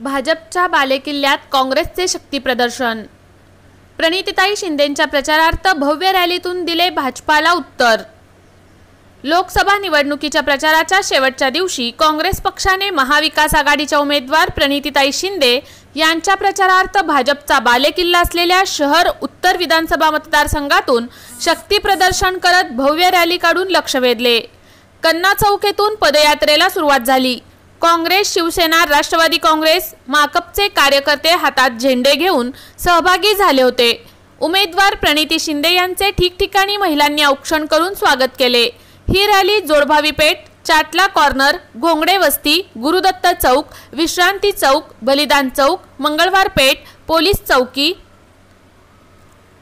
भाजपच्या बालेकिल्ल्यात काँग्रेसचे शक्ती प्रदर्शन। प्रणितीताई शिंदेंच्या प्रचारार्थ भव्य रॅलीतून दिले भाजपाला उत्तर। लोकसभा निवडणुकीच्या प्रचाराच्या शेवटच्या दिवशी काँग्रेस पक्षाने महाविकास आघाडीच्या उमेदवार प्रणितीताई शिंदे यांच्या प्रचारार्थ भाजपचा बालेकिल्ला असलेल्या शहर उत्तर विधानसभा मतदारसंघातून शक्ती प्रदर्शन करत भव्य रॅली काढून लक्ष वेधले। कन्ना चौक येथून पदयात्रेला सुरुवात झाली। काँग्रेस, शिवसेना, राष्ट्रवादी काँग्रेस, माकपचे कार्यकर्ते हातात झेंडे घेऊन सहभागी झाले होते। उमेदवार प्रणिती शिंदे यांचे ठिकठिकाणी महिलांनी औक्षण करून स्वागत केले। ही रॅली जोडभावी पेठ, चाटला कॉर्नर, घोंगडे वस्ती, गुरुदत्त चौक, विश्रांती चौक, बलिदान चौक, मंगळवार पेठ, पोलीस चौकी,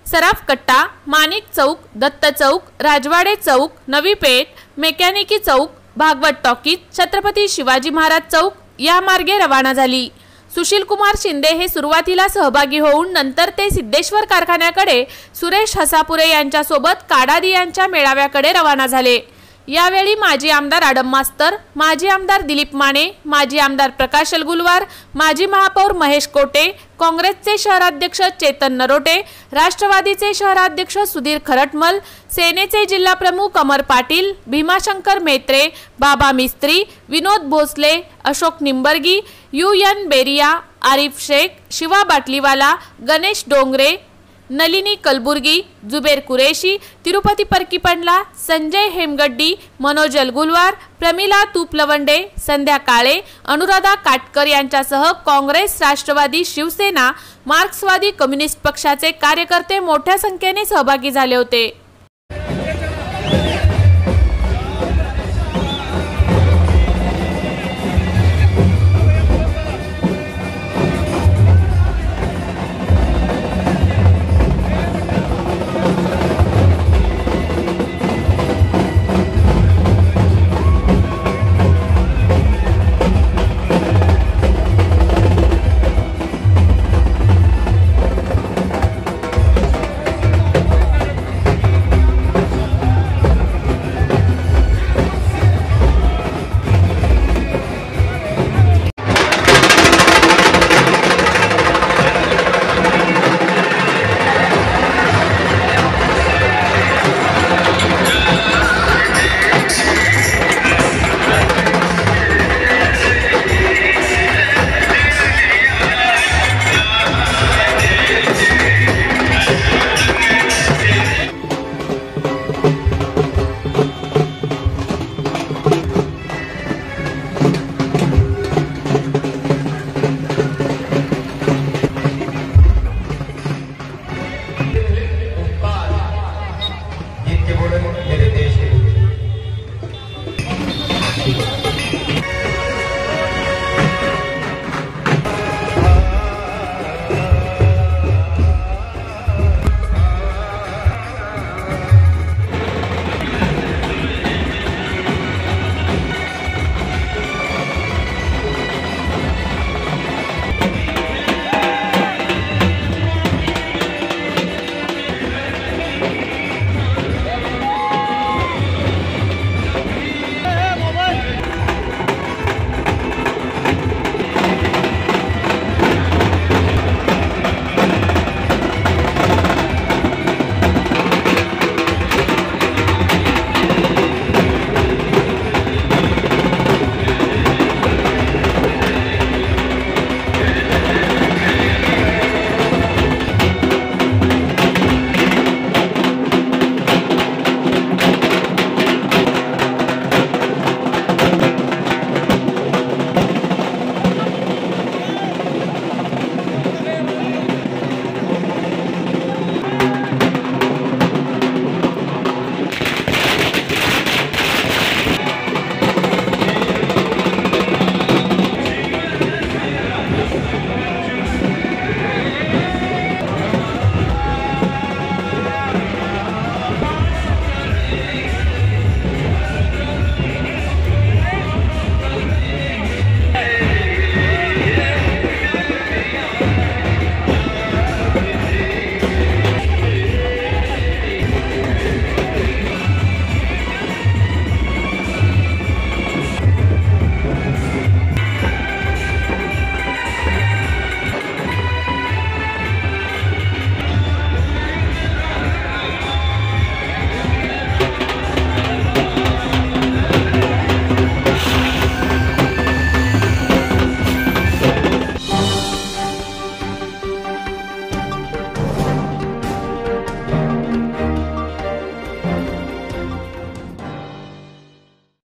सराफ कट्टा, माणिक चौक, दत्त चौक, राजवाडे चौक, नवी पेठ, मेकॅनिकी चौक, भागवत टॉकीज, छत्रपती शिवाजी महाराज चौक या मार्गे रवाना झाली। सुशील कुमार शिंदे हे सुरुवातीला सहभागी होऊन नंतर ते सिद्धेश्वर कारखान्याकडे सुरेश हसापुरे यांच्यासोबत काडादियांच्या मेळाव्याकडे रवाना झाले। यावेळी माजी आमदार आडम मास्तर, माजी आमदार दिलीप माने, माजी आमदार प्रकाश अलगुलवार, माजी महापौर महेश कोटे, काँग्रेसचे शहराध्यक्ष चेतन नरोटे, राष्ट्रवादीचे शहराध्यक्ष सुधीर खरटमल, सेनेचे जिल्हा प्रमुख अमर पाटील, भीमाशंकर मेत्रे, बाबा मिस्त्री, विनोद भोसले, अशोक निंबर्गी, UN बेरिया, आरिफ शेख, शिवा बाटलीवाला, गणेश डोंगरे, नलिनी कलबुर्गी, जुबेर कुरेशी, तिरुपती परकीपंडला, संजय हेमगड्डी, मनोज अलगुलवार, प्रमिला तुपलवंडे, संध्या काळे, अनुराधा काटकर यांच्यासह काँग्रेस, राष्ट्रवादी, शिवसेना, मार्क्सवादी कम्युनिस्ट पक्षाचे कार्यकर्ते मोठ्या संख्येने सहभागी झाले होते।